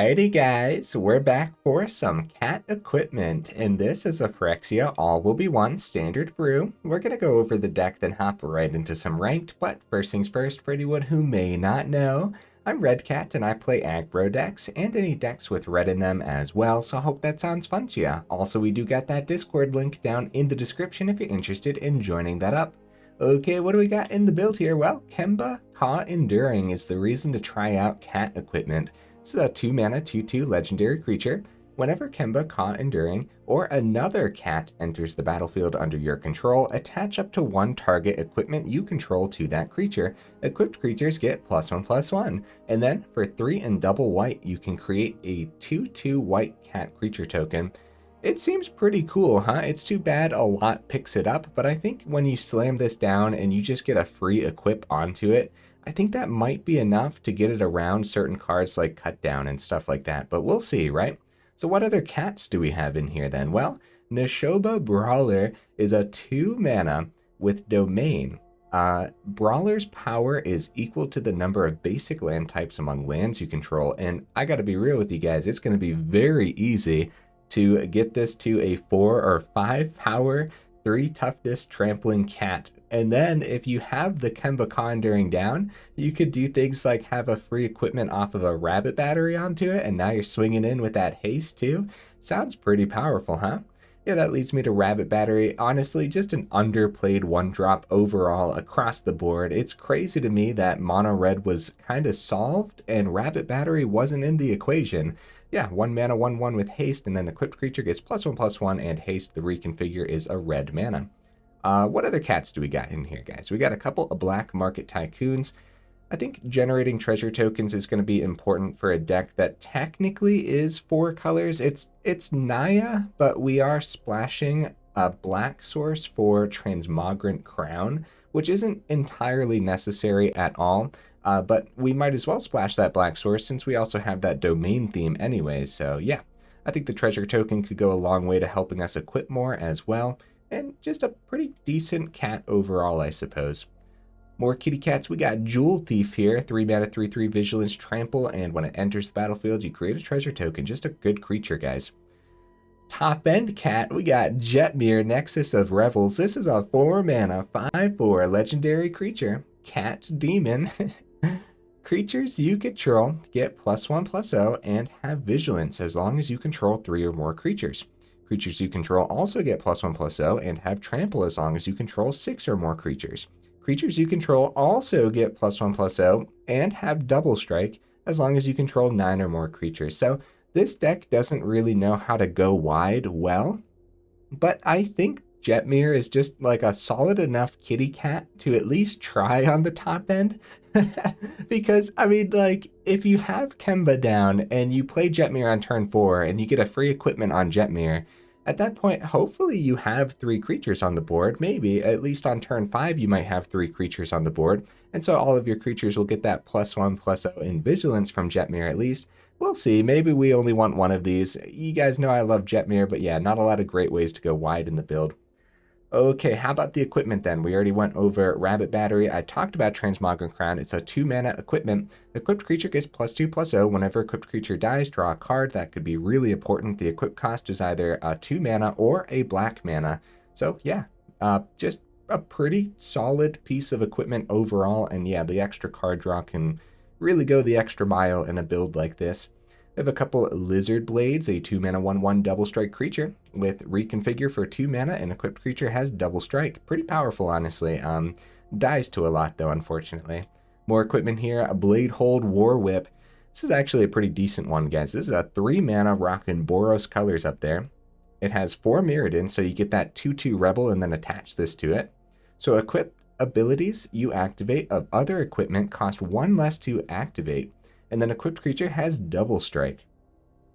Alrighty guys, we're back for some cat equipment, and this is a Phyrexia all will be one standard brew. We're gonna go over the deck, then hop right into some ranked, but first things first, for anyone who may not know, I'm Red Cat and I play aggro decks and any decks with red in them as well, so I hope that sounds fun to you. Also, we do got that Discord link down in the description if you're interested in joining that up. Okay, what do we got in the build here? Well, Kemba, Kha Enduring is the reason to try out cat equipment. It's a 2-mana 2/2 legendary creature. Whenever Kemba, Kha Enduring, or another cat enters the battlefield under your control, attach up to one target equipment you control to that creature. Equipped creatures get +1/+1. And then, for 3 and double white, you can create a 2/2 white cat creature token. It seems pretty cool, huh? It's too bad a lot picks it up, but I think when you slam this down and you just get a free equip onto it, I think that might be enough to get it around certain cards like Cut Down and stuff like that, but we'll see, right? So what other cats do we have in here then? Well, Nishoba Brawler is a 2-mana with Domain. Brawler's power is equal to the number of basic land types among lands you control, and I gotta be real with you guys, it's gonna be very easy to get this to a 4 or 5 power, 3 toughness trampling cat. And then if you have the Kemba Kha Enduring down, you could do things like have a free equipment off of a rabbit battery onto it, and now you're swinging in with that haste too. Sounds pretty powerful, huh? Yeah, that leads me to rabbit battery. Honestly, just an underplayed 1-drop overall across the board. It's crazy to me that mono red was kind of solved and rabbit battery wasn't in the equation. Yeah, 1 mana 1/1 with haste, and then equipped creature gets +1/+1, and haste, the reconfigure, is a red mana. What other cats do we got in here, guys? We got a couple of black market tycoons. I think generating treasure tokens is going to be important for a deck that technically is 4 colors. It's Naya, but we are splashing a black source for Transmogrant Crown, which isn't entirely necessary at all. But we might as well splash that black source since we also have that domain theme anyways. So yeah, I think the treasure token could go a long way to helping us equip more as well. And just a pretty decent cat overall, I suppose. More kitty cats, we got Jewel Thief here, 3-mana 3/3 Vigilance Trample, and when it enters the battlefield, you create a treasure token. Just a good creature, guys. Top end cat, we got Jetmir, Nexus of Revels. This is a 4-mana 5/4 legendary creature, cat demon. Creatures you control get +1/+0 and have vigilance as long as you control 3 or more creatures. Creatures you control also get +1/+0 and have trample as long as you control 6 or more creatures. Creatures you control also get +1/+0 and have double strike as long as you control 9 or more creatures. So this deck doesn't really know how to go wide well, but I think Jetmir is just like a solid enough kitty cat to at least try on the top end. Because, I mean, like, if you have Kemba down and you play Jetmir on turn 4 and you get a free equipment on Jetmir, at that point, hopefully you have 3 creatures on the board. Maybe, at least on turn 5, you might have 3 creatures on the board. And so all of your creatures will get that +1/+0 in vigilance from Jetmir at least. We'll see. Maybe we only want one of these. You guys know I love Jetmir, but yeah, not a lot of great ways to go wide in the build. Okay, how about the equipment then? We already went over Rabbit Battery. I talked about Transmogrant Crown. It's a 2-mana equipment. Equipped creature gets +2/+0. Whenever equipped creature dies, draw a card. That could be really important. The equip cost is either a 2-mana or a black mana. So yeah, just a pretty solid piece of equipment overall. And yeah, the extra card draw can really go the extra mile in a build like this. We have a couple Lizard Blades, a 2-mana 1/1 double strike creature with reconfigure for 2 mana, and equipped creature has double strike. Pretty powerful, honestly. Dies to a lot though, unfortunately. More equipment here, a Bladehold War-Whip. This is actually a pretty decent one, guys. This is a 3-mana rockin' Boros colors up there. It has 4 Mirrodin, so you get that 2/2 Rebel and then attach this to it. So equipped abilities you activate of other equipment cost 1 less to activate. And then equipped creature has double strike.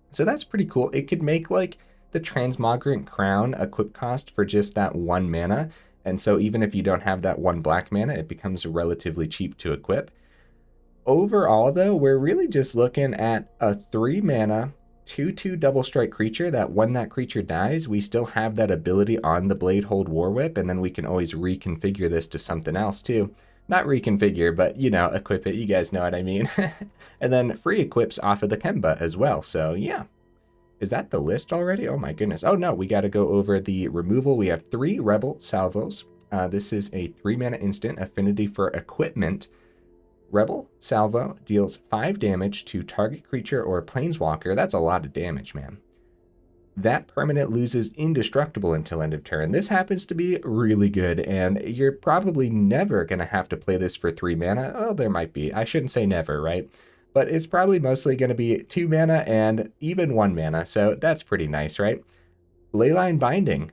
So that's pretty cool. It could make like the Transmogrant Crown equip cost for just that 1 mana. And so even if you don't have that 1 black mana, it becomes relatively cheap to equip. Overall though, we're really just looking at a 3-mana 2/2 double strike creature that when that creature dies, we still have that ability on the Bladehold War-Whip, and then we can always reconfigure this to something else too. not reconfigure, but, you know, equip it. You guys know what I mean. And then free equips off of the Kemba as well. So, yeah. Is that the list already? Oh, my goodness. Oh, no. We got to go over the removal. We have 3 Rebel Salvos. This is a 3-mana instant affinity for equipment. Rebel Salvo deals 5 damage to target creature or planeswalker. That's a lot of damage, man. That permanent loses indestructible until end of turn. This happens to be really good, and you're probably never going to have to play this for 3 mana. Oh, there might be. I shouldn't say never, right? But it's probably mostly going to be 2 mana and even 1 mana, so that's pretty nice, right? Leyline Binding.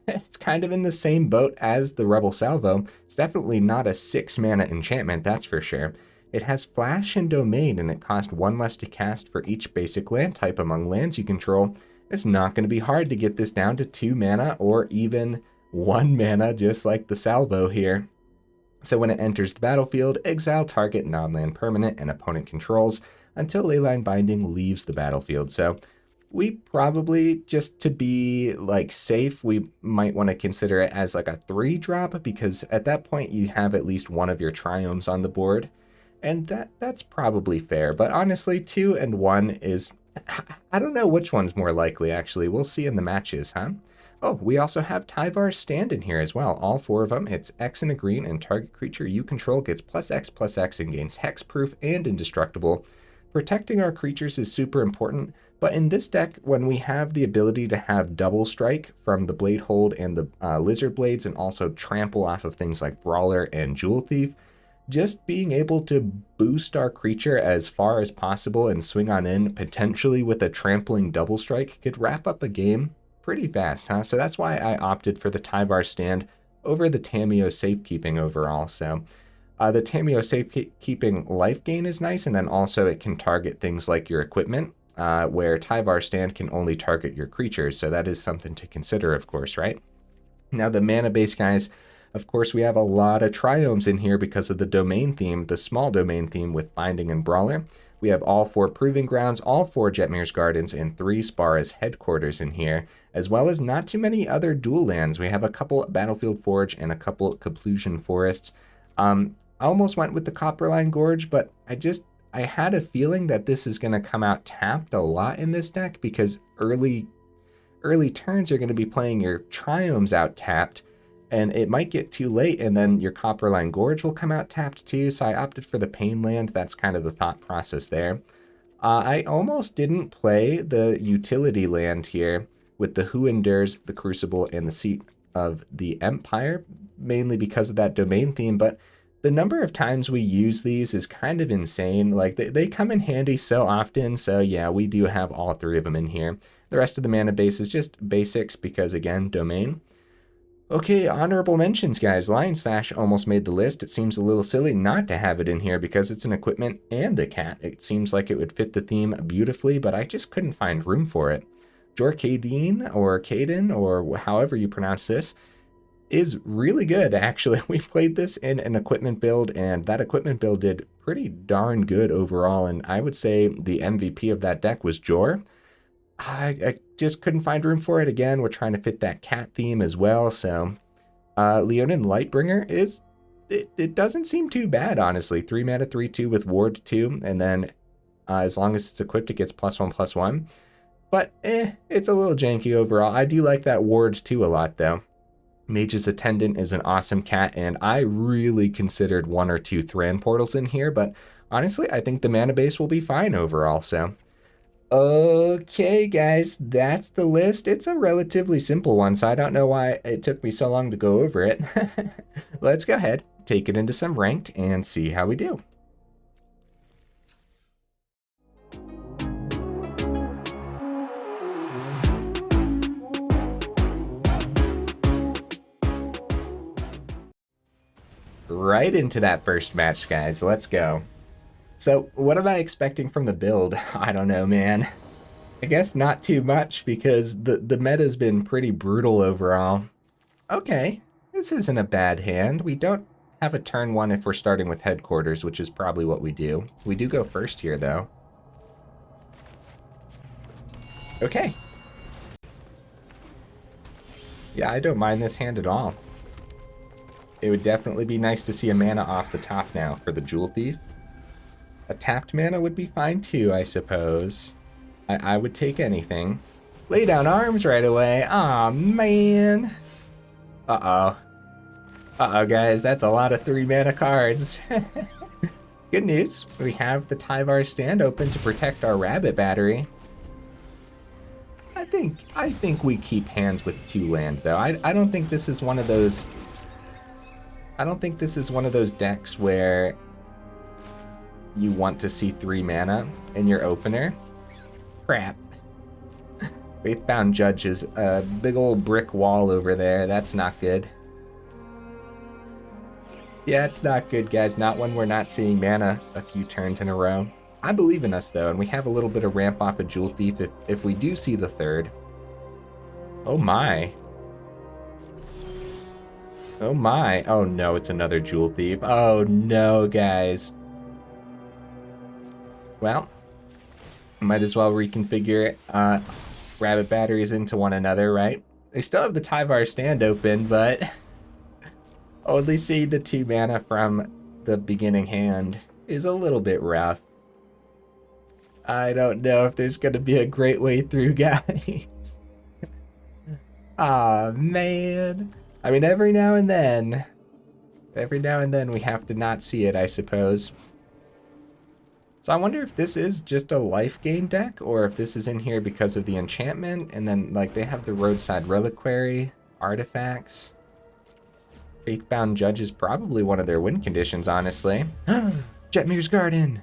It's kind of in the same boat as the Rebel Salvo. It's definitely not a 6 mana enchantment, that's for sure. It has Flash and Domain, and it costs 1 less to cast for each basic land type among lands you control. It's not going to be hard to get this down to 2 mana or even 1 mana, just like the Salvo here. So when it enters the battlefield, exile target non-land permanent and opponent controls until Leyline Binding leaves the battlefield. So we probably, just to be like safe, we might want to consider it as like a 3-drop, because at that point you have at least one of your triomes on the board. And that's probably fair. But honestly, 2 and 1 is... I don't know which one's more likely, actually. We'll see in the matches, huh? Oh, we also have Tyvar's stand in here as well. All 4 of them. It's X and a green, and target creature you control gets +X/+X and gains hexproof and indestructible. Protecting our creatures is super important, but in this deck, when we have the ability to have double strike from the Bladehold and the Lizard Blades, and also trample off of things like Brawler and Jewel Thief, just being able to boost our creature as far as possible and swing on in, potentially with a trampling double strike, could wrap up a game pretty fast, huh? So that's why I opted for the Tyvar stand over the Tamiyo safekeeping overall. So the Tamiyo safekeeping life gain is nice, and then also it can target things like your equipment, where Tyvar stand can only target your creatures. So that is something to consider, of course, right? Now the mana base, guys, of course, we have a lot of triomes in here because of the domain theme, the small domain theme with Binding and Brawler. We have all 4 Proving Grounds, all 4 Jetmir's Gardens, and 3 Spara's Headquarters in here, as well as not too many other dual lands. We have a couple Battlefield Forge and a couple Karplusan Forests. I almost went with the Copperline Gorge, but I had a feeling that this is going to come out tapped a lot in this deck, because early turns are going to be playing your triomes out tapped, and it might get too late, and then your Copperline Gorge will come out tapped too, so I opted for the Pain Land. That's kind of the thought process there. I almost didn't play the utility land here with the Who Endures, the Crucible, and the Seat of the Empire, mainly because of that domain theme, but the number of times we use these is kind of insane. Like, they come in handy so often, so yeah, we do have all 3 of them in here. The rest of the mana base is just basics because, again, domain. Okay, honorable mentions, guys. Lion Slash almost made the list. It seems a little silly not to have it in here because it's an equipment and a cat. It seems like it would fit the theme beautifully, but I just couldn't find room for it. Jorkadine, or Caden, or however you pronounce this, is really good, actually. We played this in an equipment build, and that equipment build did pretty darn good overall, and I would say the MVP of that deck was Jor. I just couldn't find room for it. Again, we're trying to fit that cat theme as well, so Leonin Lightbringer it doesn't seem too bad, honestly. 3 mana, 3/2 with Ward 2, and then as long as it's equipped, it gets +1/+1. But it's a little janky overall. I do like that Ward 2 a lot, though. Mage's Attendant is an awesome cat, and I really considered 1 or 2 Thran portals in here, but honestly, I think the mana base will be fine overall, so. Okay, guys, that's the list. It's a relatively simple one, so I don't know why it took me so long to go over it. Let's go ahead, take it into some ranked, and see how we do. Right into that first match, guys. Let's go. So, what am I expecting from the build? I don't know, man. I guess not too much, because the meta's been pretty brutal overall. Okay, this isn't a bad hand. We don't have a turn 1 if we're starting with Headquarters, which is probably what we do. We do go first here, though. Okay. Yeah, I don't mind this hand at all. It would definitely be nice to see a mana off the top now for the Jewel Thief. A tapped mana would be fine too, I suppose. I would take anything. Lay down arms right away. Aw, man. Uh-oh. Uh-oh, guys. That's a lot of 3 mana cards. Good news. We have the Tyvar stand open to protect our rabbit battery. I think we keep hands with 2 land, though. I don't think this is one of those... I don't think this is one of those decks where you want to see 3 mana in your opener. Crap. Faithbound Judge is a big old brick wall over there. That's not good. Yeah, it's not good, guys. Not when we're not seeing mana a few turns in a row. I believe in us, though, and we have a little bit of ramp off a Jewel Thief if we do see the 3rd. Oh, my. Oh, my. Oh, no, it's another Jewel Thief. Oh, no, guys. Well, might as well reconfigure rabbit batteries into one another, right? They still have the Tyvar stand open, but only seeing the 2 mana from the beginning hand is a little bit rough. I don't know if there's gonna be a great way through, guys. Aw, man. I mean, every now and then we have to not see it, I suppose. So I wonder if this is just a life gain deck, or if this is in here because of the enchantment, and then, like, they have the Roadside Reliquary, artifacts. Faithbound Judge is probably one of their win conditions, honestly. Jetmir's Garden!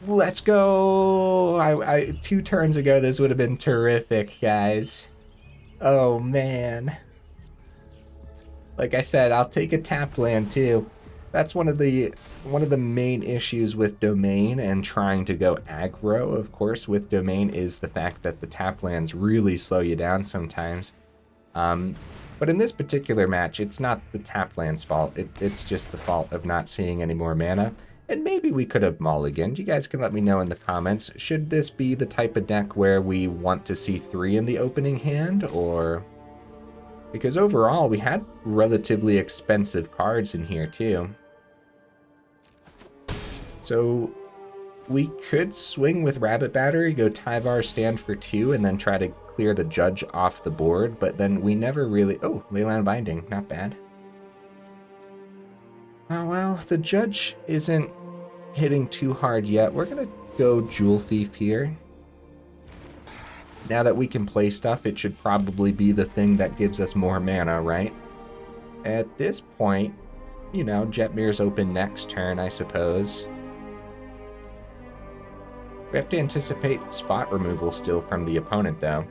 Let's go! 2 turns ago, this would have been terrific, guys. Oh, man. Like I said, I'll take a tapped land, too. That's one of the main issues with Domain and trying to go aggro, of course, with Domain is the fact that the tap lands really slow you down sometimes. But in this particular match, it's not the tap land's fault. It's just the fault of not seeing any more mana. And maybe we could have mulliganed. You guys can let me know in the comments. Should this be the type of deck where we want to see 3 in the opening hand, or... Because overall, we had relatively expensive cards in here, too. So we could swing with Rabbit Battery, go Tyvar stand for 2, and then try to clear the Judge off the board, but then we never really... Oh, Leyline Binding, not bad. Oh, well, the Judge isn't hitting too hard yet. We're going to go Jewel Thief here. Now that we can play stuff, it should probably be the thing that gives us more mana, right? At this point, you know, Jetmir's open next turn, I suppose. We have to anticipate spot removal still from the opponent, though.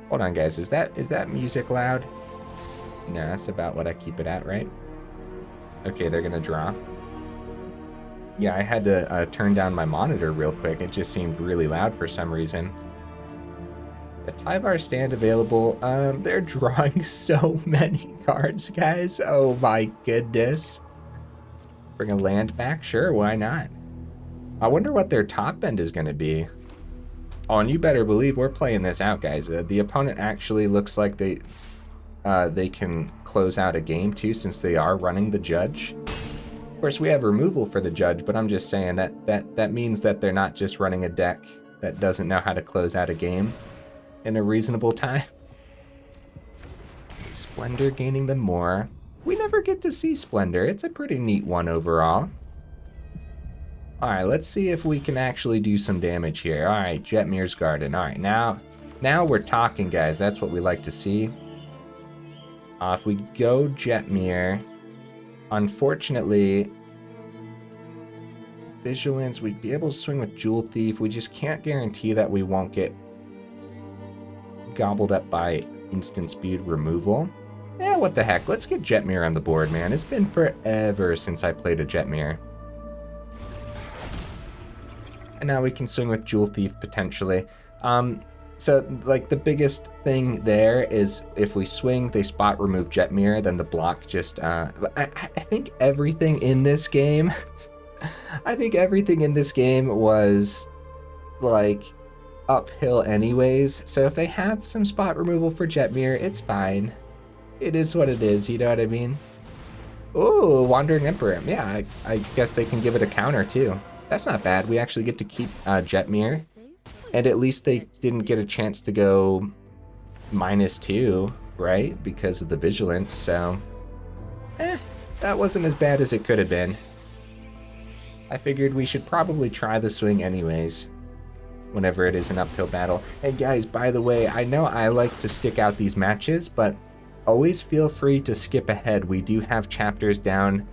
Hold on, guys. Is that music loud? No, that's about what I keep it at, right? Okay, they're gonna draw. Yeah, I had to turn down my monitor real quick. It just seemed really loud for some reason. The Tyvar stand available. They're drawing so many cards, guys. Oh my goodness. Bring a land back? Sure, why not? I wonder what their top end is going to be. Oh, and you better believe we're playing this out, guys. The opponent actually looks like they can close out a game, too, since they are running the Judge. Of course, we have removal for the Judge, but I'm just saying that means that they're not just running a deck that doesn't know how to close out a game in a reasonable time. Splendor gaining them more. We never get to see Splendor. It's a pretty neat one overall. Alright, let's see if we can actually do some damage here. Alright, Jetmir's Garden. Alright, now we're talking, guys. That's what we like to see. If we go Jetmir, unfortunately, Vigilance, we'd be able to swing with Jewel Thief. We just can't guarantee that we won't get gobbled up by instant speed removal. Yeah, what the heck? Let's get Jetmir on the board, man. It's been forever since I played a Jetmir. And now we can swing with Jewel Thief, potentially. So, like, the biggest thing there is if we swing, they spot remove Jetmir, then the block just... I think everything in this game... I think everything in this game was, like, uphill anyways, so if they have some spot removal for Jetmir, it's fine. It is what it is, you know what I mean? Ooh, Wandering Emperor. Yeah, I guess they can give it a counter too. That's not bad. We actually get to keep Jetmir. And at least they didn't get a chance to go -2, right? Because of the Vigilance, so... that wasn't as bad as it could have been. I figured we should probably try the swing anyways, whenever it is an uphill battle. And guys, by the way, I know I like to stick out these matches, but always feel free to skip ahead. We do have chapters down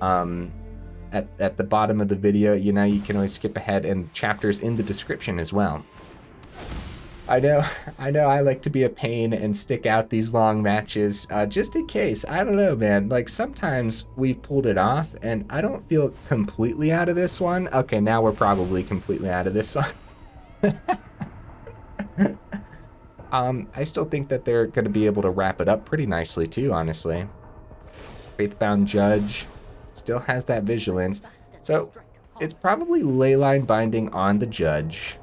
at the bottom of the video. You know, you can always skip ahead, and chapters in the description as well. I know I like to be a pain and stick out these long matches, just in case. I don't know, man. Like, sometimes we've pulled it off, and I don't feel completely out of this one. Okay, now we're probably completely out of this one. I still think that they're going to be able to wrap it up pretty nicely, too, honestly. Faithbound Judge still has that Vigilance. So, it's probably Leyline Binding on the Judge.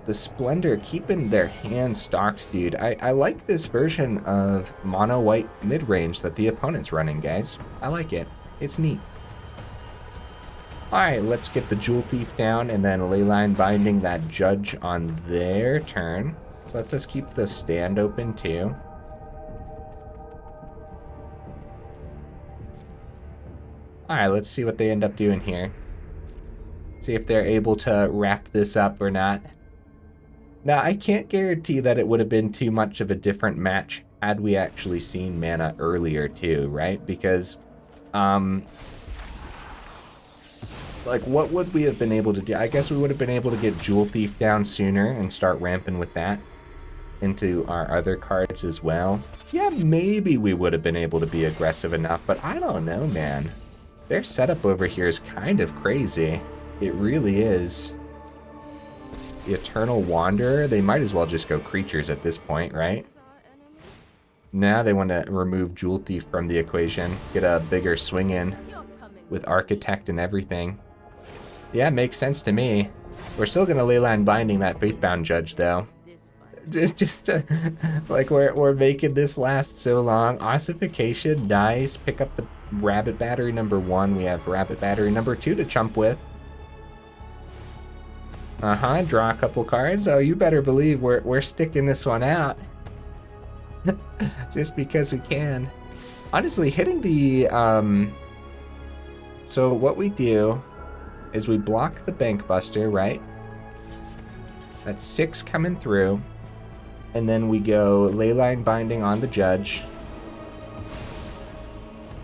The Splendor keeping their hand stocked, dude. I like this version of mono white mid-range that the opponent's running, guys. I like it. It's neat. Alright, let's get the Jewel Thief down and then Leyline Binding that Judge on their turn. So let's just keep the stand open too. Alright, let's see what they end up doing here. See if they're able to wrap this up or not. Now, I can't guarantee that it would have been too much of a different match had we actually seen mana earlier too, right? Because, like, what would we have been able to do? I guess we would have been able to get Jewel Thief down sooner and start ramping with that into our other cards as well. Yeah, maybe we would have been able to be aggressive enough, but I don't know, man. Their setup over here is kind of crazy. It really is. The Eternal Wanderer, they might as well just go creatures at this point, right? Now they want to remove Jewel Thief from the equation, get a bigger swing in with Architect and everything. Yeah, makes sense to me. We're still going to Leyline Binding that Faithbound Judge, though. Like, we're making this last so long. Ossification, nice. Pick up the Rabbit Battery #1. We have Rabbit Battery #2 to chump with. Draw a couple cards. Oh, you better believe we're sticking this one out. Just because we can. Honestly, hitting the, so what we do is we block the Bank Buster, right? That's 6 coming through. And then we go Leyline Binding on the Judge.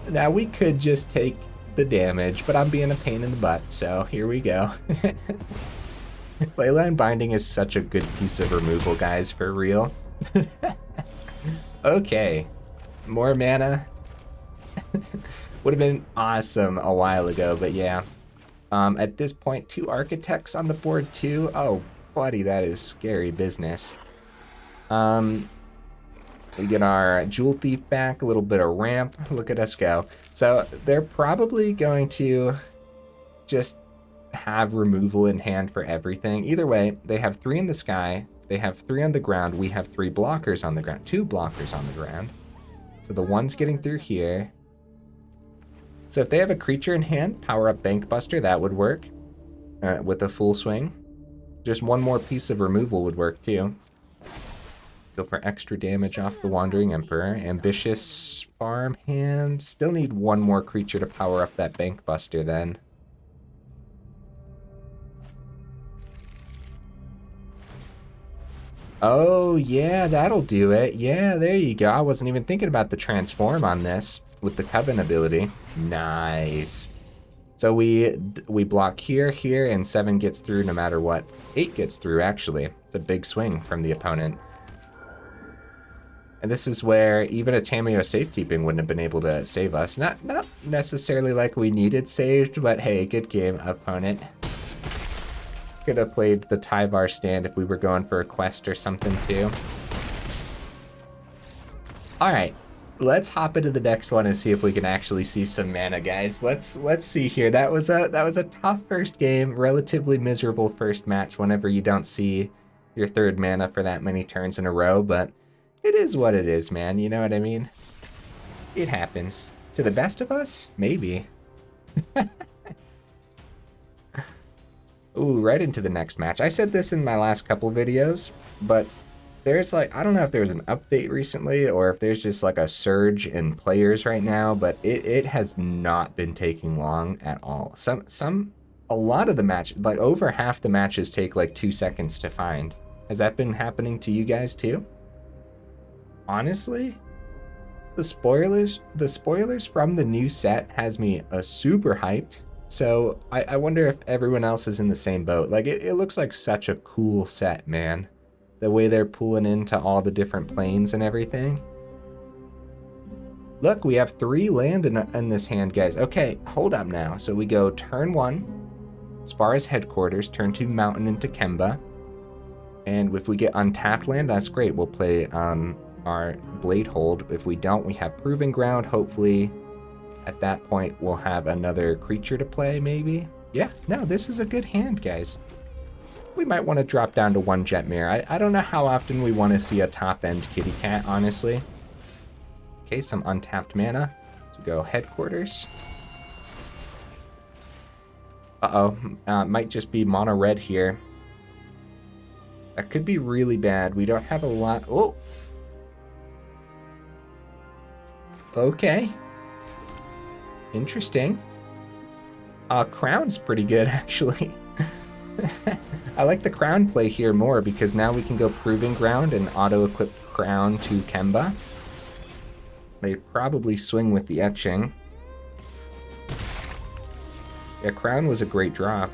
Now, we could just take the damage, but I'm being a pain in the butt, so here we go. Leyline Binding is such a good piece of removal, guys, for real. Okay, more mana. Would have been awesome a while ago, but yeah. At this point, 2 Architects on the board too. Oh, buddy, that is scary business. We get our Jewel Thief back, a little bit of ramp. Look at us go. So they're probably going to just have removal in hand for everything. Either way, they have 3 in the sky, they have 3 on the ground, we have 3 blockers on the ground, 2 blockers on the ground. So the one's getting through here. So if they have a creature in hand, power up Bank Buster, that would work with a full swing. Just one more piece of removal would work too. Go for extra damage off the Wandering Emperor. Ambitious Farmhand. Still need one more creature to power up that Bank Buster then. Oh, yeah, that'll do it. Yeah, there you go. I wasn't even thinking about the transform on this with the Coven ability. Nice. So we block here, here, and 7 gets through no matter what. 8 gets through, actually. It's a big swing from the opponent. And this is where even a Tamiyo Safekeeping wouldn't have been able to save us. Not necessarily like we needed saved, but hey, good game, opponent. Could have played the Tyvar stand if we were going for a quest or something too. Alright, let's hop into the next one and see if we can actually see some mana, guys. Let's see here. That was a tough first game, relatively miserable first match whenever you don't see your third mana for that many turns in a row, but it is what it is, man. You know what I mean? It happens. To the best of us? Maybe. Ooh, right into the next match. I said this in my last couple videos, but there's like, I don't know if there's an update recently or if there's just like a surge in players right now, but it has not been taking long at all. A lot of the match, like over half the matches take like 2 seconds to find. Has that been happening to you guys too? Honestly, the spoilers from the new set has me super hyped. So I wonder if everyone else is in the same boat. Like it looks like such a cool set, man. The way they're pulling into all the different planes and everything. Look, we have 3 land in this hand, guys. Okay, hold up now. So we go turn 1, Spara's headquarters, turn 2, mountain into Kemba. And if we get untapped land, that's great. We'll play our Bladehold. If we don't, we have Proving Ground. Hopefully, at that point, we'll have another creature to play, maybe. Yeah, no, this is a good hand, guys. We might want to drop down to 1 Jetmir. I don't know how often we want to see a top-end kitty cat, honestly. Okay, some untapped mana. So go headquarters. Uh-oh, might just be mono red here. That could be really bad. We don't have a lot. Oh! Okay. Interesting. Crown's pretty good, actually. I like the crown play here more because now we can go Proving Ground and auto-equip crown to Kemba. They probably swing with the etching. Yeah, crown was a great drop.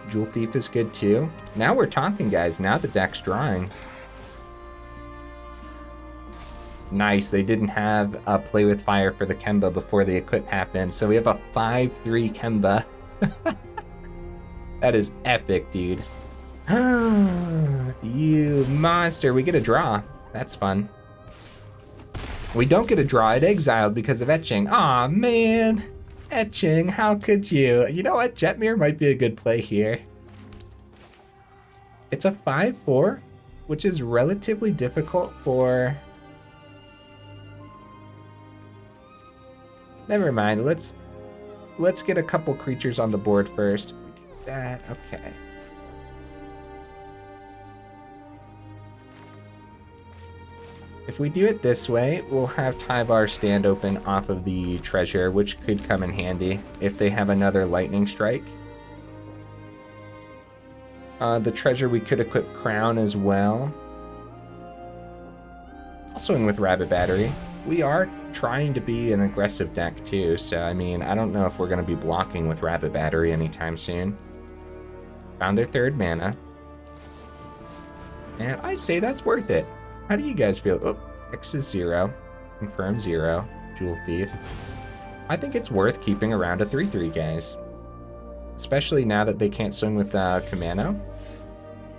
Jewel Thief is good too. Now we're talking, guys. Now the deck's drawing. Nice, they didn't have a Play with Fire for the Kemba before the equip happened, so we have a 5/3 Kemba. That is epic, dude. You monster, we get a draw. That's fun. We don't get a draw at Exiled because of etching. Aw, man. Etching, how could you? You know what, Jetmir might be a good play here. It's a 5/4, which is relatively difficult for... Never mind, let's get a couple creatures on the board first. That, okay. If we do it this way, we'll have Tyvar stand open off of the treasure, which could come in handy if they have another lightning strike. The treasure, we could equip crown as well. I'll swing with Rabbit Battery. We are trying to be an aggressive deck too, so I mean, I don't know if we're going to be blocking with Rabbit Battery anytime soon. Found their 3rd mana. And I'd say that's worth it. How do you guys feel? Oh, X is 0. Confirm 0. Jewel Thief. I think it's worth keeping around a 3/3, guys. Especially now that they can't swing with Kamano.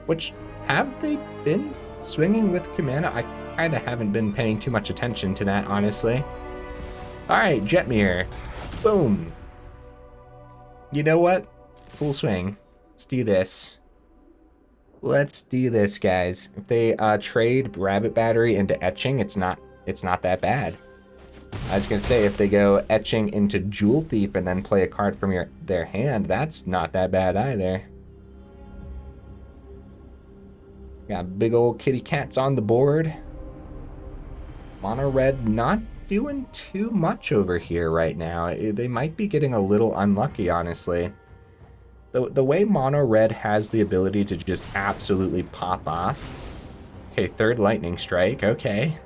Which, have they been swinging with Kamano? I kind of haven't been paying too much attention to that, honestly. Alright, Jetmir. Boom. You know what? Full swing. Let's do this. Let's do this, guys. If they trade Rabbit Battery into etching, it's not that bad. I was gonna say, if they go etching into Jewel Thief and then play a card from their hand, that's not that bad either. Got big old kitty cats on the board. Mono red not doing too much over here right now. They might be getting a little unlucky, honestly. The way mono red has the ability to just absolutely pop off. Okay, 3rd lightning strike. Okay.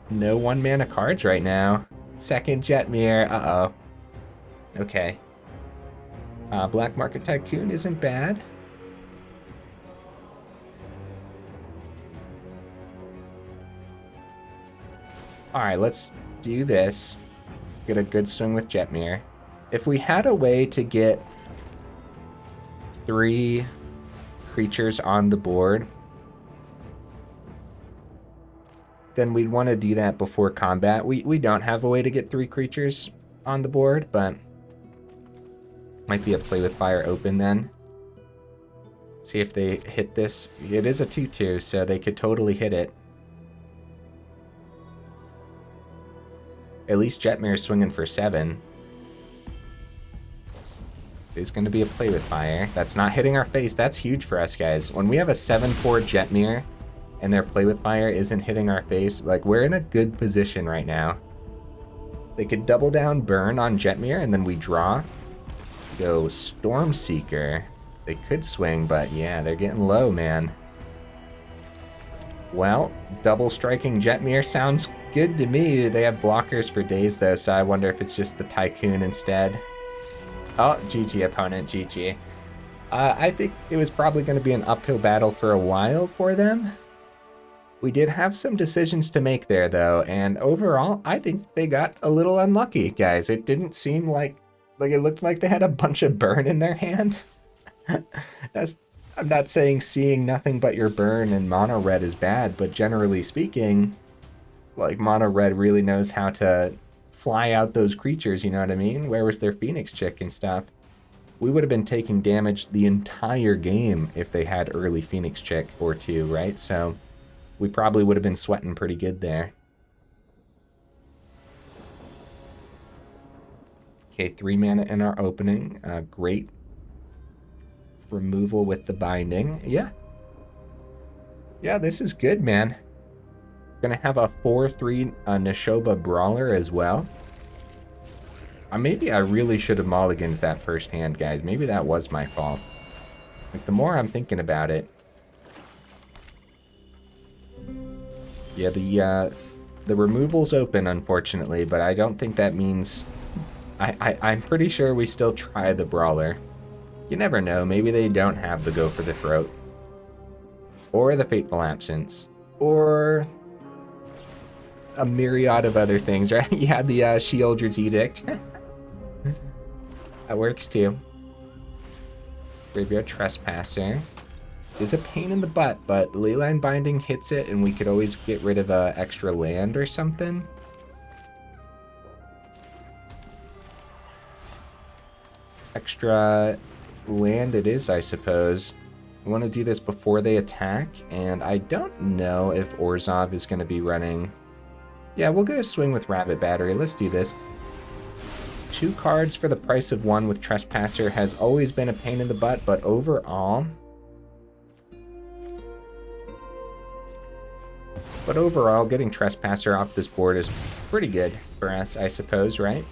No 1 mana cards right now. 2nd Jetmir. Uh-oh. Okay. Black Market Tycoon isn't bad. Alright, let's do this. Get a good swing with Jetmir. If we had a way to get 3 creatures on the board then we'd want to do that before combat. We don't have a way to get 3 creatures on the board, but might be a play with fire open then. See if they hit this. It is a 2/2, so they could totally hit it. At least Jetmir is swinging for 7. It's going to be a play with fire. That's not hitting our face. That's huge for us, guys. When we have a 7/4 Jetmir and their play with fire isn't hitting our face, like, we're in a good position right now. They could double down burn on Jetmir, and then we draw. Go Stormseeker. They could swing, but yeah, they're getting low, man. Well, double striking Jetmir sounds good to me. They have blockers for days, though, so I wonder if it's just the Tycoon instead. Oh, GG, opponent, GG. I think it was probably going to be an uphill battle for a while for them. We did have some decisions to make there, though, and overall, I think they got a little unlucky, guys. It didn't seem like it looked like they had a bunch of burn in their hand. I'm not saying seeing nothing but your burn in mono red is bad, but generally speaking, like, mono red really knows how to fly out those creatures, you know what I mean? Where was their Phoenix chick and stuff? We would have been taking damage the entire game if they had early Phoenix chick or 2, right? So we probably would have been sweating pretty good there. Okay, 3 mana in our opening. Great removal with the binding. Yeah, this is good, man. Gonna have a 4/3 Nishoba Brawler as well. Maybe I really should have mulliganed that first hand, guys. Maybe that was my fault. Like, the more I'm thinking about it. Yeah, the removal's open, unfortunately, but I don't think that means... I'm pretty sure we still try the Brawler. You never know, maybe they don't have the Go for the Throat. Or the Fateful Absence. Or a myriad of other things, right? You had the Sheoldred's Edict. That works too. Graveyard Trespasser. Is a pain in the butt, but Leyline Binding hits it and we could always get rid of a extra land or something. Extra land it is, I suppose. We want to do this before they attack, and I don't know if Orzhov is going to be running. Yeah, we'll get a swing with Rabbit Battery. Let's do this. 2 cards for the price of 1 with Trespasser has always been a pain in the butt, but overall... getting Trespasser off this board is pretty good for us, I suppose, right?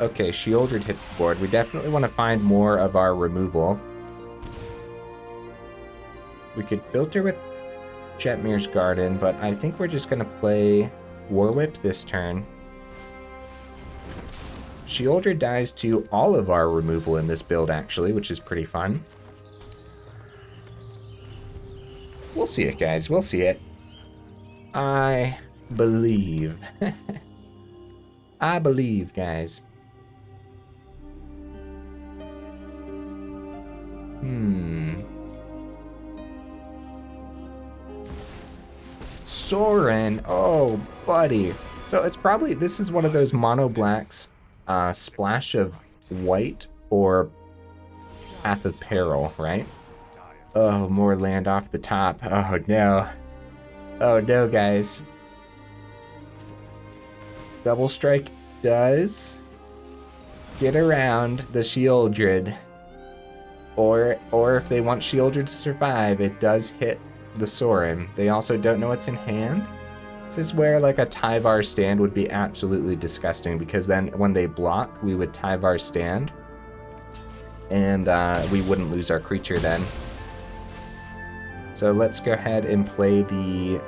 Okay, Sheoldred hits the board. We definitely want to find more of our removal. We could filter with Jetmir's Garden, but I think we're just going to play War-Whip this turn. Sheoldred dies to all of our removal in this build, actually, which is pretty fun. We'll see it, guys. We'll see it. I believe. I believe, guys. Sorin. Oh, buddy. So it's probably, this is one of those mono blacks, splash of white or Path of Peril, right? Oh, more land off the top. Oh, no. Oh, no, guys. Double Strike does get around the Sheoldred. Or if they want Sheoldred to survive, it does hit the Sorin. They also don't know what's in hand. This is where, like, a Tyvar stand would be absolutely disgusting, because then when they block, we would Tyvar stand. And we wouldn't lose our creature then. So let's go ahead and play the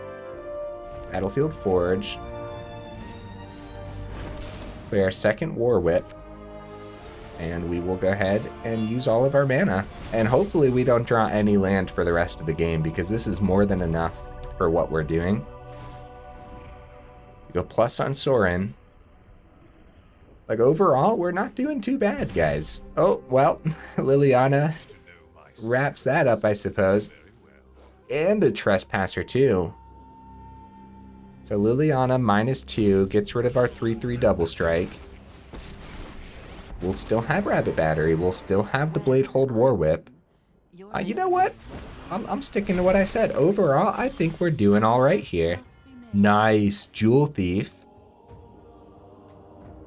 Battlefield Forge. Play our second War-Whip. And we will go ahead and use all of our mana. And hopefully we don't draw any land for the rest of the game, because this is more than enough for what we're doing. Go plus on Sorin. Like, overall, we're not doing too bad, guys. Oh, well, Liliana wraps that up, I suppose. And a Trespasser, too. So Liliana -2 gets rid of our 3/3 double strike. We'll still have Rabbit Battery. We'll still have the Bladehold War-Whip. You know what? I'm sticking to what I said. Overall, I think we're doing all right here. Nice. Jewel Thief.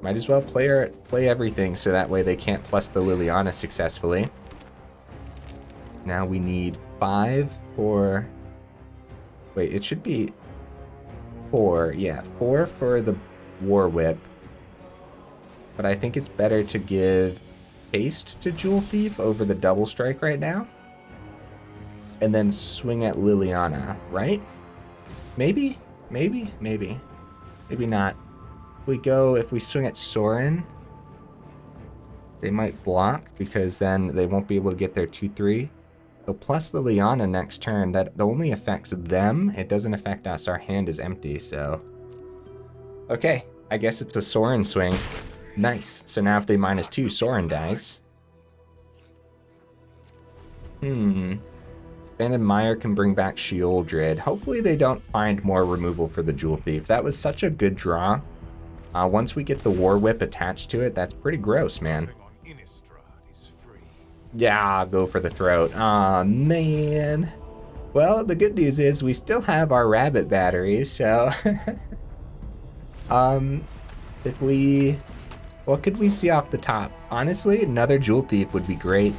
Might as well play everything so that way they can't plus the Liliana successfully. Now we need 5 for... Wait, it should be 4. Yeah, 4 for the War Whip. But I think it's better to give haste to Jewel Thief over the double strike right now. And then swing at Liliana, right? Maybe? Maybe? Maybe. Maybe not. If we swing at Soren, they might block because then they won't be able to get their 2/3. So plus the Liliana next turn, that only affects them. It doesn't affect us. Our hand is empty, so. Okay, I guess it's a Soren swing. Nice. So now if they -2, Soren dies. Banded Mire can bring back Sheoldred. Hopefully they don't find more removal for the Jewel Thief. That was such a good draw. Once we get the War Whip attached to it, that's pretty gross, man. Yeah, go for the throat. Aw, man. Well, the good news is we still have our Rabbit Batteries, so... What could we see off the top? Honestly, another Jewel Thief would be great.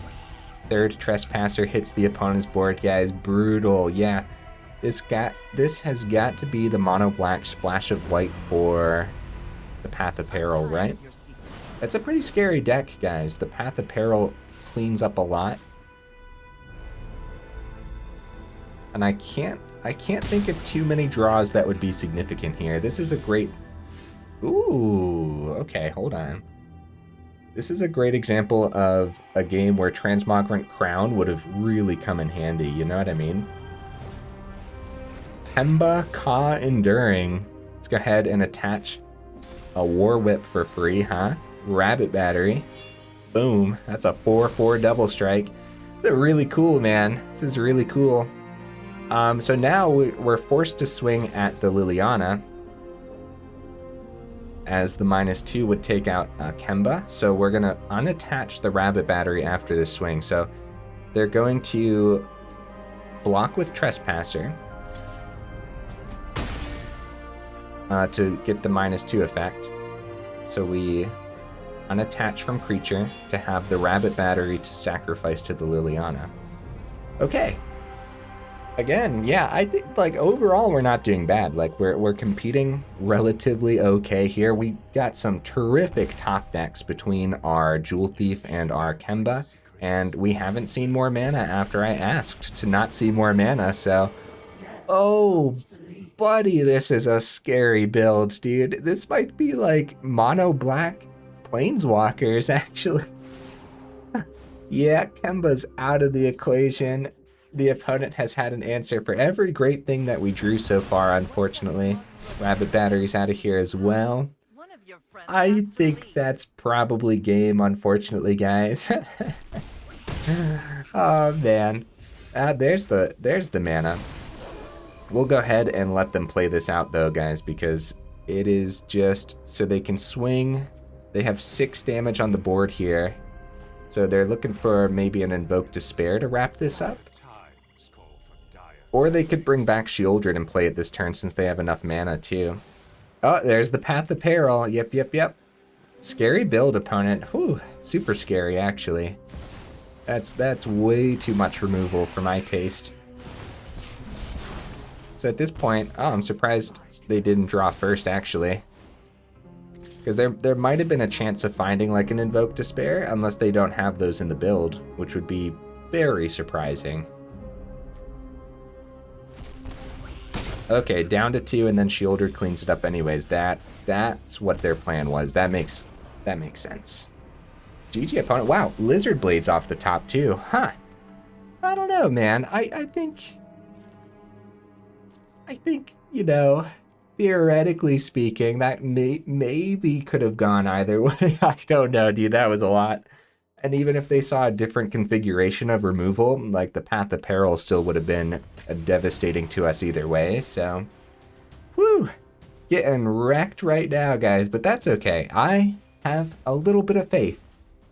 Third Trespasser hits the opponent's board, guys. Brutal. Yeah, this has got to be the mono black splash of white for the Path of Peril, right? That's a pretty scary deck, guys. The Path of Peril cleans up a lot, and I can't think of too many draws that would be significant here. This is a great... Ooh, okay, hold on. This is a great example of a game where Transmogrant Crown would have really come in handy, you know what I mean? Kemba, Kha Enduring. Let's go ahead and attach a War Whip for free, huh? Rabbit Battery. Boom. That's a 4/4 double strike. This is really cool, man. This is really cool. So now we're forced to swing at the Liliana, as the -2 would take out Kemba. So we're going to unattach the Rabbit Battery after this swing. So they're going to block with Trespasser to get the -2 effect. So we unattach from creature to have the Rabbit Battery to sacrifice to the Liliana. Okay. Again, yeah, I think, like, overall we're not doing bad. Like, we're competing relatively okay here. We got some terrific top decks between our Jewel Thief and our Kemba, and we haven't seen more mana after I asked to not see more mana, so... Oh, buddy, this is a scary build, dude. This might be, like, mono black Planeswalkers, actually. Yeah, Kemba's out of the equation. The opponent has had an answer for every great thing that we drew so far, unfortunately. Rabbit Battery's out of here as well. I think that's probably game, unfortunately, guys. Oh, man. There's the mana. We'll go ahead and let them play this out, though, guys, because it is just so they can swing. They have 6 damage on the board here. So they're looking for maybe an Invoke Despair to wrap this up. Or they could bring back Sheoldred and play it this turn since they have enough mana too. Oh, there's the Path of Peril. Yep, yep, yep. Scary build, opponent. Whew, super scary, actually. That's way too much removal for my taste. So at this point, oh, I'm surprised they didn't draw first, actually. Because there might have been a chance of finding like an Invoke Despair, unless they don't have those in the build, which would be very surprising. Okay, down to 2, and then Sheoldred cleans it up anyways. That's what their plan was. That makes sense. GG, opponent. Wow, Lizard Blades off the top too. Huh. I don't know, man. I think, you know, theoretically speaking, that maybe could have gone either way. I don't know, dude. That was a lot. And even if they saw a different configuration of removal, like the Path of Peril still would have been devastating to us either way. So, whew, getting wrecked right now, guys. But that's okay. I have a little bit of faith.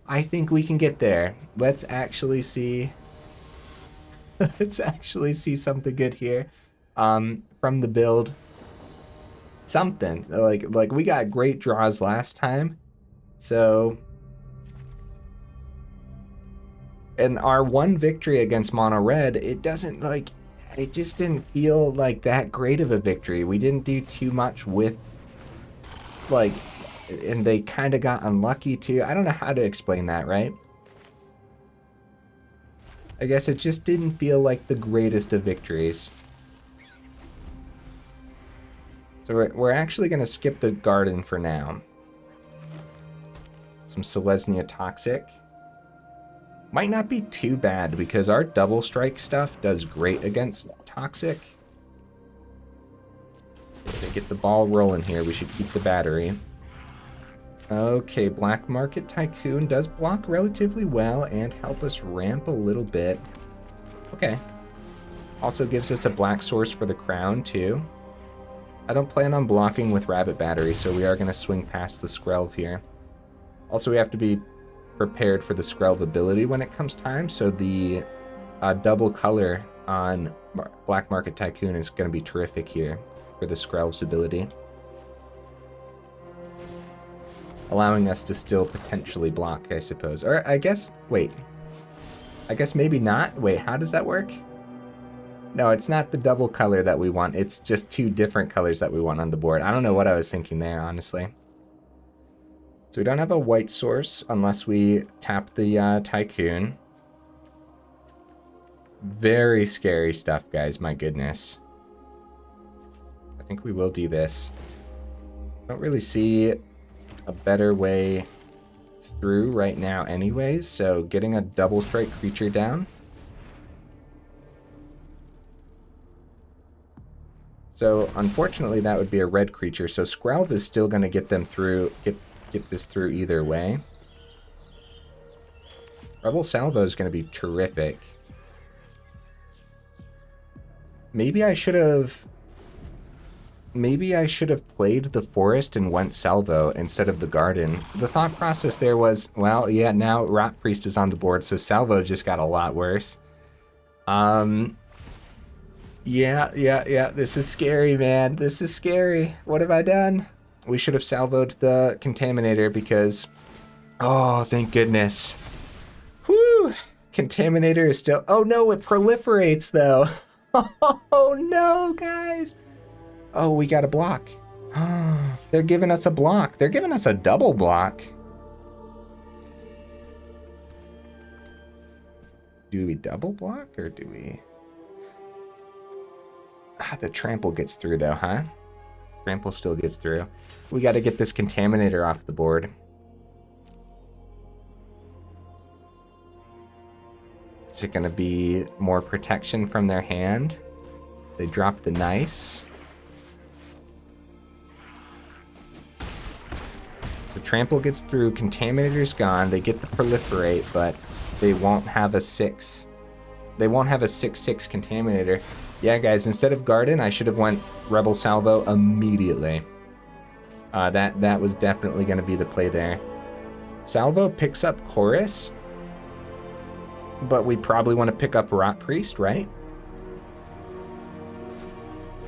I think we can get there. Let's actually see. Let's actually see something good here from the build. Something like we got great draws last time, so. And our one victory against Mono Red, it just didn't feel like that great of a victory. We didn't do too much with, and they kind of got unlucky too. I don't know how to explain that, right? I guess it just didn't feel like the greatest of victories. So we're actually going to skip the garden for now. Some Selesnya Toxic. Might not be too bad because our double strike stuff does great against Toxic. Okay, get the ball rolling here. We should keep the battery. Okay, Black Market Tycoon does block relatively well and help us ramp a little bit. Okay. Also gives us a black source for the crown too. I don't plan on blocking with Rabbit Battery, so we are going to swing past the Skrelv here. Also, we have to be prepared for the Skrelv ability when it comes time, so the double color on Black Market Tycoon is going to be terrific here for the Skrelv's ability. Allowing us to still potentially block, I suppose. Or I guess, wait. I guess maybe not. Wait, how does that work? No, it's not the double color that we want. It's just two different colors that we want on the board. I don't know what I was thinking there, honestly. So we don't have a white source unless we tap the Tycoon. Very scary stuff, guys. My goodness. I think we will do this. Don't really see a better way through right now anyways. So getting a double strike creature down. So unfortunately that would be a red creature. So Skrelv is still going to get them through, get this through either way. Rebel Salvo is going to be terrific. Maybe I should have played the forest and went Salvo instead of the garden. The thought process there was, well, yeah, now Rot Priest is on the board, so Salvo just got a lot worse. Yeah, this is scary, man. This is scary. What have I done? We should have salvoed the Contaminator because... Oh, thank goodness. Whew! Contaminator is still... Oh no, it proliferates though. Oh no, guys. Oh, we got a block. They're giving us a block. They're giving us a double block. Do we double block or do we... The trample gets through though, huh? Trample still gets through. We got to get this Contaminator off the board. Is it going to be more protection from their hand? They drop the nice. So trample gets through, Contaminator's gone. They get the proliferate, but they won't have a 6. They won't have a 6/6 Contaminator. Yeah, guys, instead of Garden, I should have went Rebel Salvo immediately. That was definitely going to be the play there. Salvo picks up Chorus, but we probably want to pick up Rot Priest, right?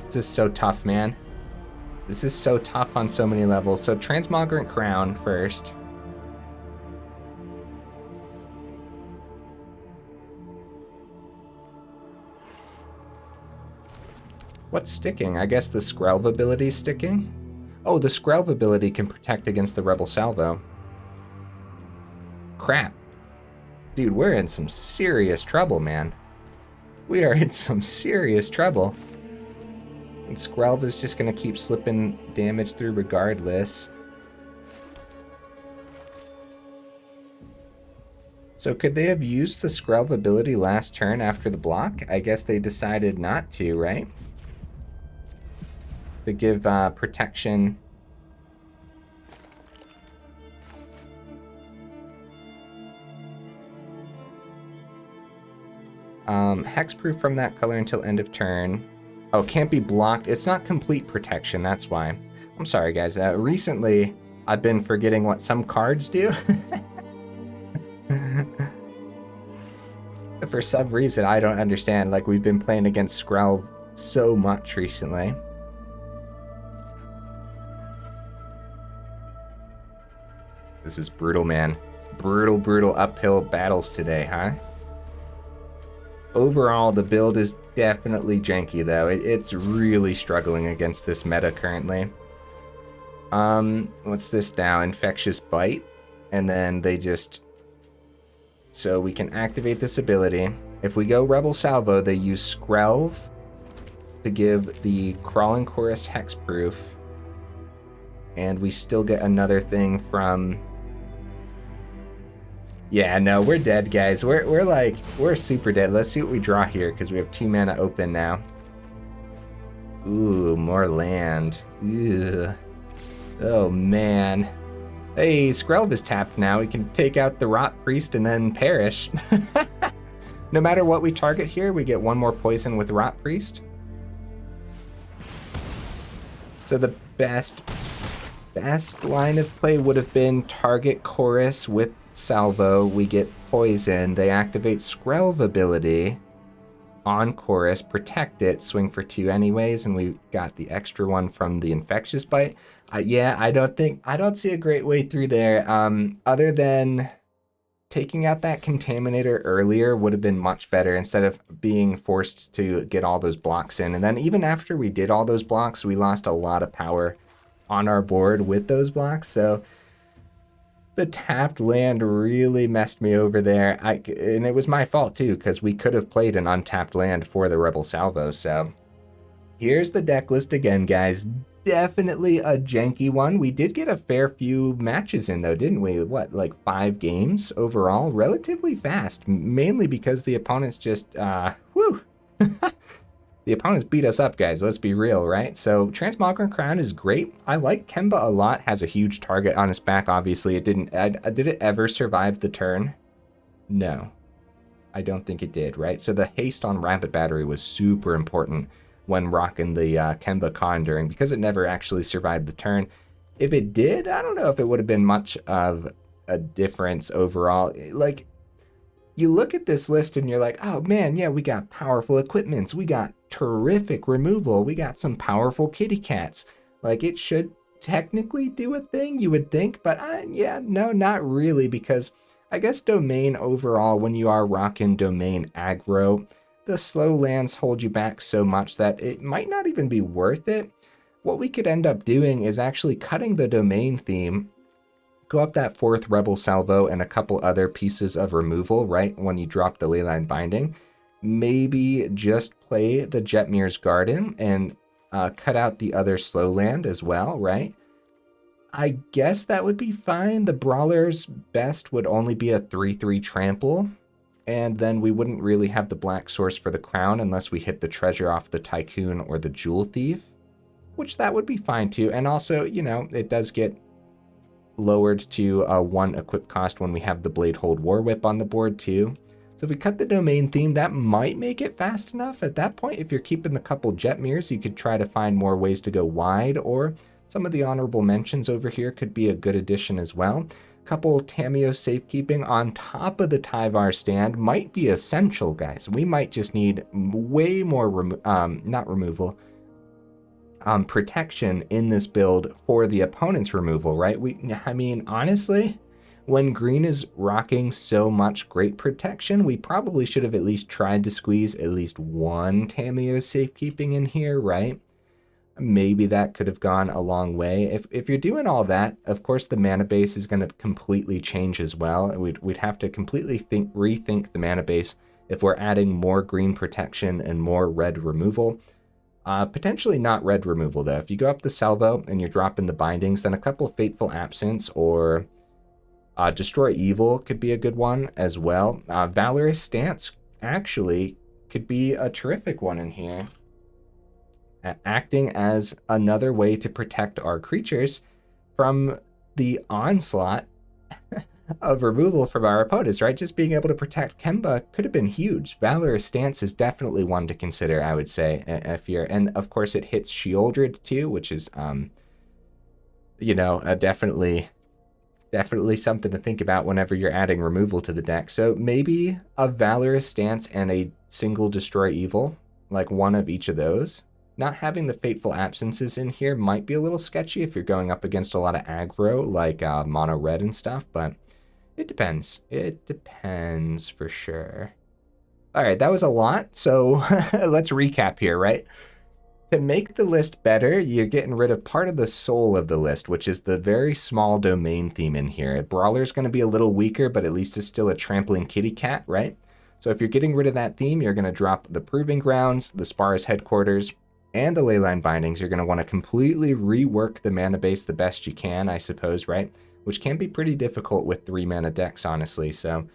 This is so tough, man. This is so tough on so many levels. So Transmogrant Crown first. What's sticking? I guess the Skrelv ability is sticking? Oh, the Skrelv ability can protect against the Rebel Salvo. Crap. Dude, we're in some serious trouble, man. We are in some serious trouble. And Skrelv is just going to keep slipping damage through regardless. So could they have used the Skrelv ability last turn after the block? I guess they decided not to, right? to give protection. Hexproof from that color until end of turn. Oh, can't be blocked. It's not complete protection, that's why. I'm sorry, guys. Recently, I've been forgetting what some cards do. For some reason, I don't understand. Like, we've been playing against Skrelv so much recently. This is brutal, man. Brutal uphill battles today, huh? Overall, the build is definitely janky, though. It's really struggling against this meta currently. What's this now? Infectious Bite. And then they just... So we can activate this ability. If we go Rebel Salvo, they use Skrelv to give the Crawling Chorus Hexproof. And we still get another thing from... Yeah, no, we're dead, guys. We're super dead. Let's see what we draw here, because we have 2 mana open now. Ooh, more land. Ugh. Oh, man. Hey, Skrelv is tapped now. We can take out the Rot Priest and then perish. No matter what we target here, we get 1 more poison with Rot Priest. So the best line of play would have been target Chorus with Salvo. We get poison. They activate Skrelv ability on Chorus, protect it, swing for 2 anyways, and we got the extra one from the Infectious Bite. Yeah, I don't see a great way through there. Other than taking out that Contaminator earlier would have been much better instead of being forced to get all those blocks in. And then even after we did all those blocks, we lost a lot of power on our board with those blocks. So the tapped land really messed me over there. And it was my fault too, because we could have played an untapped land for the Rebel Salvo. So here's the deck list again, guys. Definitely a janky one. We did get a fair few matches in though, didn't we? What, like 5 games overall? Relatively fast, mainly because the opponents just, whew. The opponents beat us up, guys. Let's be real, right? So Transmogrant Crown is great. I like Kemba a lot. Has a huge target on his back, obviously. It didn't... did it ever survive the turn? No. I don't think it did, right? So the haste on Rabbit Battery was super important when rocking the Kemba Kha Enduring, because it never actually survived the turn. If it did, I don't know if it would have been much of a difference overall. Like, you look at this list and you're like, oh man, yeah, we got powerful equipments. We got terrific removal. We got some powerful kitty cats. Like, it should technically do a thing, you would think, but yeah, no, not really, because I guess Domain overall, when you are rocking Domain aggro, the slow lands hold you back so much that it might not even be worth it. What we could end up doing is actually cutting the Domain theme, go up that 4th Rebel Salvo and a couple other pieces of removal, right, when you drop the Leyline Binding. Maybe just play the Jetmir's Garden and cut out the other slow land as well, right? I guess that would be fine. The Brawler's best would only be a 3/3 trample, and then we wouldn't really have the black source for the crown unless we hit the treasure off the Tycoon or the Jewel Thief, which that would be fine too. And also, you know, it does get lowered to 1 equip cost when we have the Bladehold War-Whip on the board too. So if we cut the Domain theme, that might make it fast enough. At that point, if you're keeping the couple Jetmirs, you could try to find more ways to go wide, or some of the honorable mentions over here could be a good addition as well. Couple Tamiyo safekeeping on top of the Tyvar stand might be essential, guys. We might just need way more protection in this build for the opponent's removal, right? I mean, honestly, when green is rocking so much great protection, we probably should have at least tried to squeeze at least 1 Tamiyo safekeeping in here, right? Maybe that could have gone a long way. If you're doing all that, of course the mana base is going to completely change as well. We'd have to completely rethink the mana base if we're adding more green protection and more red removal. Potentially not red removal though. If you go up the Salvo and you're dropping the bindings, then a couple of Fateful Absence or Destroy Evil could be a good one as well. Valorous Stance actually could be a terrific one in here. acting as another way to protect our creatures from the onslaught of removal from our opponents, right? Just being able to protect Kemba could have been huge. Valorous Stance is definitely one to consider, I would say, if you're, and of course it hits Shieldred too, which is, you know, definitely something to think about whenever you're adding removal to the deck. So maybe a Valorous Stance and a single Destroy Evil, like one of each of those. Not having the Fateful Absences in here might be a little sketchy if you're going up against a lot of aggro, like mono red and stuff, but it depends. It depends for sure. All right, that was a lot, so let's recap here, right? To make the list better, you're getting rid of part of the soul of the list, which is the very small domain theme in here. Brawler's going to be a little weaker, but at least it's still a trampling kitty cat, right? So if you're getting rid of that theme, you're going to drop the Proving Grounds, the Spara's Headquarters, and the Leyline Bindings. You're going to want to completely rework the mana base the best you can, I suppose, right? Which can be pretty difficult with 3 mana decks, honestly. So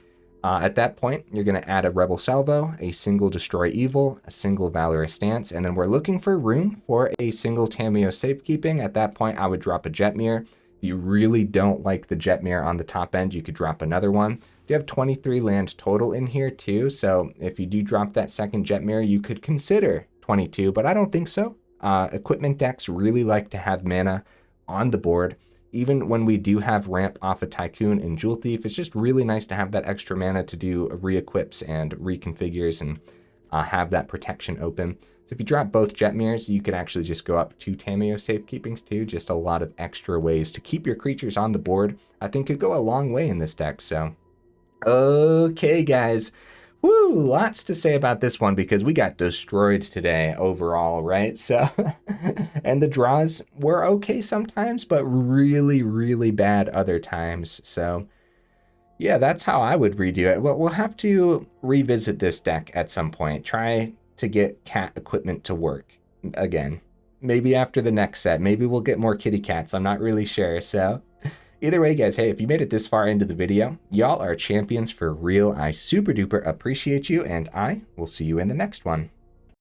at that point, you're going to add a Rebel Salvo, a single Destroy Evil, a single Valorous Stance, and then we're looking for room for a single Tamiyo Safekeeping. At that point, I would drop a Jetmir. If you really don't like the Jetmir on the top end, you could drop another one. You have 23 land total in here too, so if you do drop that second Jetmir, you could consider 22, but I don't think so. Equipment decks really like to have mana on the board. Even when we do have ramp off a Tycoon and Jewel Thief, it's just really nice to have that extra mana to do re-equips and reconfigures and have that protection open. So if you drop both Jetmirs, you could actually just go up 2 Tamiyo Safekeepings too. Just a lot of extra ways to keep your creatures on the board. I think could go a long way in this deck. So, okay, guys. Woo, lots to say about this one because we got destroyed today overall, right? So, and the draws were okay sometimes, but really, really bad other times. So, yeah, that's how I would redo it. Well, we'll have to revisit this deck at some point. Try to get cat equipment to work again. Maybe after the next set. Maybe we'll get more kitty cats. I'm not really sure. So, either way, guys, hey, if you made it this far into the video, y'all are champions for real. I super duper appreciate you, and I will see you in the next one.